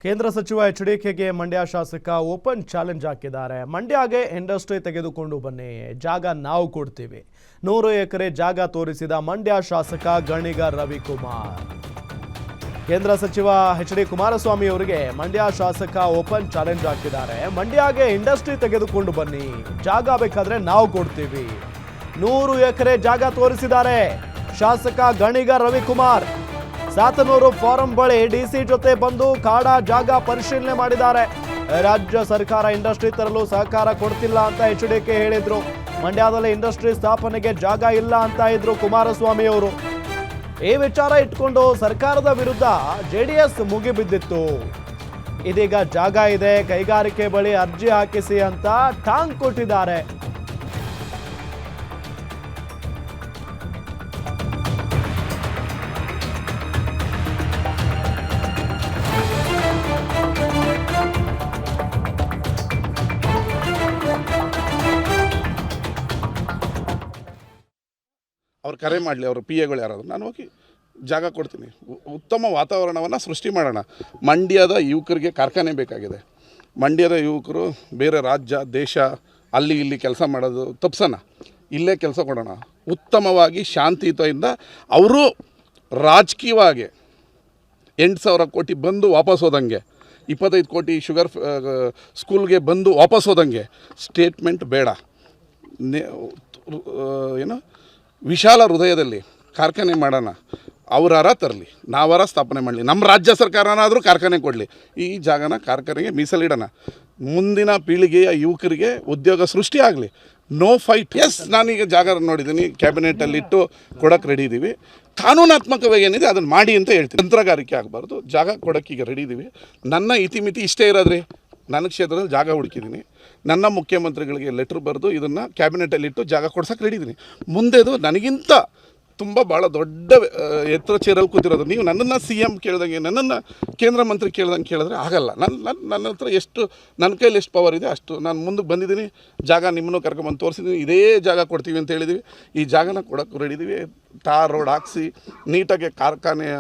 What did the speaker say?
ಕೇಂದ್ರ ಸಚಿವ ಎಚ್.ಡಿ.ಕೆ ಮಂಡ್ಯ ಶಾಸಕ ಓಪನ್ ಚಾಲೆಂಜ್ ಹಾಕಿದ್ದಾರೆ. ಮಂಡ್ಯಗೆ ಇಂಡಸ್ಟ್ರಿ ತೆಗೆದುಕೊಂಡು ಬನ್ನಿ, ಜಾಗ ನಾವು ಕೊಡ್ತೀವಿ. 100 ಎಕರೆ ಜಾಗ ತೋರಿಸಿದ ಮಂಡ್ಯ ಶಾಸಕ ಗಣಿಗ ರವಿಕುಮಾರ್. ಕೇಂದ್ರ ಸಚಿವ ಎಚ್.ಡಿ. ಕುಮಾರಸ್ವಾಮಿ ಅವರಿಗೆ ಮಂಡ್ಯ ಶಾಸಕ ಓಪನ್ ಚಾಲೆಂಜ್ ಹಾಕಿದ್ದಾರೆ. ಮಂಡ್ಯಗೆ ಇಂಡಸ್ಟ್ರಿ ತೆಗೆದುಕೊಂಡು ಬನ್ನಿ, ಜಾಗ ಬೇಕಾದ್ರೆ ನಾವು ಕೊಡ್ತೀವಿ. 100 ಎಕರೆ ಜಾಗ ತೋರಿಸಿದ್ದಾರೆ ಶಾಸಕ ಗಣಿಗ ರವಿಕುಮಾರ್. ಸಾತನೂರು ಫಾರಂ ಬಳಿ ಡಿಸಿ ಜೊತೆ ಬಂದು ಕಾಡಾ ಜಾಗ ಪರಿಶೀಲನೆ ಮಾಡಿದ್ದಾರೆ. ರಾಜ್ಯ ಸರ್ಕಾರ ಇಂಡಸ್ಟ್ರಿ ತರಲು ಸಹಕಾರ ಕೊಡ್ತಿಲ್ಲ ಅಂತ ಎಚ್.ಡಿ.ಕೆ ಹೇಳಿದ್ರು. ಮಂಡ್ಯದಲ್ಲಿ ಇಂಡಸ್ಟ್ರಿ ಸ್ಥಾಪನೆಗೆ ಜಾಗ ಇಲ್ಲ ಅಂತ ಇದ್ರು ಕುಮಾರಸ್ವಾಮಿ ಅವರು. ಈ ವಿಚಾರ ಇಟ್ಕೊಂಡು ಸರ್ಕಾರದ ವಿರುದ್ಧ ಜೆಡಿಎಸ್ ಮುಗಿಬಿದ್ದಿತ್ತು. ಇದೀಗ ಜಾಗ ಇದೆ, ಕೈಗಾರಿಕೆ ಬಳಿ ಅರ್ಜಿ ಹಾಕಿಸಿ ಅಂತ ಟಾಂಗ್ ಕೊಟ್ಟಿದ್ದಾರೆ. ಅವ್ರು ಕರೆ ಮಾಡಲಿ, ಅವ್ರ ಪಿ ಎಗಳು ಯಾರಾದ್ರು, ನಾನು ಹೋಗಿ ಜಾಗ ಕೊಡ್ತೀನಿ. ಉತ್ತಮ ವಾತಾವರಣವನ್ನು ಸೃಷ್ಟಿ ಮಾಡೋಣ. ಮಂಡ್ಯದ ಯುವಕರಿಗೆ ಕಾರ್ಖಾನೆ ಬೇಕಾಗಿದೆ. ಮಂಡ್ಯದ ಯುವಕರು ಬೇರೆ ರಾಜ್ಯ ದೇಶ ಅಲ್ಲಿ ಇಲ್ಲಿ ಕೆಲಸ ಮಾಡೋದು ತಪ್ಸೋಣ, ಇಲ್ಲೇ ಕೆಲಸ ಕೊಡೋಣ. ಉತ್ತಮವಾಗಿ ಶಾಂತಿಯುತದಿಂದ ಅವರು ರಾಜಕೀಯವಾಗಿ 8,000 ಕೋಟಿ ಬಂದು ವಾಪಸ್ ಹೋದಂಗೆ, 25 ಕೋಟಿ ಶುಗರ್ ಸ್ಕೂಲ್ಗೆ ಬಂದು ವಾಪಸ್ ಹೋದಂಗೆ ಸ್ಟೇಟ್ಮೆಂಟ್ ಬೇಡ. ಏನು ವಿಶಾಲ ಹೃದಯದಲ್ಲಿ ಕಾರ್ಖಾನೆ ಮಾಡೋಣ. ಅವರಾರ ತರಲಿ, ನಾವಾರ ಸ್ಥಾಪನೆ ಮಾಡಲಿ, ನಮ್ಮ ರಾಜ್ಯ ಸರ್ಕಾರನಾದರೂ ಕಾರ್ಖಾನೆ ಕೊಡಲಿ. ಈ ಜಾಗನ ಕಾರ್ಖಾನೆಗೆ ಮೀಸಲಿಡೋಣ. ಮುಂದಿನ ಪೀಳಿಗೆಯ ಯುವಕರಿಗೆ ಉದ್ಯೋಗ ಸೃಷ್ಟಿ ಆಗಲಿ. No fight. ಎಸ್, ನಾನೀಗ ಜಾಗ ನೋಡಿದ್ದೀನಿ, ಕ್ಯಾಬಿನೆಟಲ್ಲಿಟ್ಟು ಕೊಡೋಕ್ಕೆ ರೆಡಿ ಇದ್ದೀವಿ. ಕಾನೂನಾತ್ಮಕವಾಗಿ ಏನಿದೆ ಅದನ್ನು ಮಾಡಿ ಅಂತ ಹೇಳ್ತೀನಿ. ತಂತ್ರಗಾರಿಕೆ ಆಗಬಾರ್ದು. ಜಾಗ ಕೊಡೋಕ್ಕೀಗ ರೆಡಿ ಇದ್ದೀವಿ. ನನ್ನ ಇತಿಮಿತಿ ಇಷ್ಟೇ ಇರೋದ್ರಿ. ನನ್ನ ಕ್ಷೇತ್ರದಲ್ಲಿ ಜಾಗ ಹುಡುಕಿದ್ದೀನಿ. ನನ್ನ ಮುಖ್ಯಮಂತ್ರಿಗಳಿಗೆ ಲೆಟ್ರ್ ಬರೆದು ಇದನ್ನು ಕ್ಯಾಬಿನೆಟಲ್ಲಿಟ್ಟು ಜಾಗ ಕೊಡ್ಸೋಕ್ಕೆ ರೆಡಿ ಇದ್ದೀನಿ. ಮುಂದೆದು ನನಗಿಂತ ತುಂಬ ಭಾಳ ದೊಡ್ಡ ಎತ್ತರ ಚೇರಲ್ಲಿ ಕೂತಿರೋದು. ನೀವು ನನ್ನನ್ನು CM ಕೇಳ್ದಂಗೆ, ನನ್ನನ್ನು ಕೇಂದ್ರ ಮಂತ್ರಿ ಕೇಳ್ದಂಗೆ ಕೇಳಿದ್ರೆ ಆಗಲ್ಲ. ನನ್ನ ಹತ್ರ ಎಷ್ಟು, ನನ್ನ ಕೈಯಲ್ಲಿ ಎಷ್ಟು ಪವರ್ ಇದೆ ಅಷ್ಟು ನಾನು ಮುಂದಕ್ಕೆ ಬಂದಿದ್ದೀನಿ. ಜಾಗ ನಿಮ್ಮನ್ನು ಕರ್ಕೊಂಬಂದು ತೋರಿಸಿದ್ದೀನಿ. ಇದೇ ಜಾಗ ಕೊಡ್ತೀವಿ ಅಂತ ಹೇಳಿದ್ದೀವಿ. ಈ ಜಾಗನ ಕೊಡೋಕ್ಕೆ ರೆಡಿ ಇದ್ದೀವಿ. ಟಾರ್ ರೋಡ್ ಹಾಕ್ಸಿ ನೀಟಾಗಿ ಕಾರ್ಖಾನೆಯ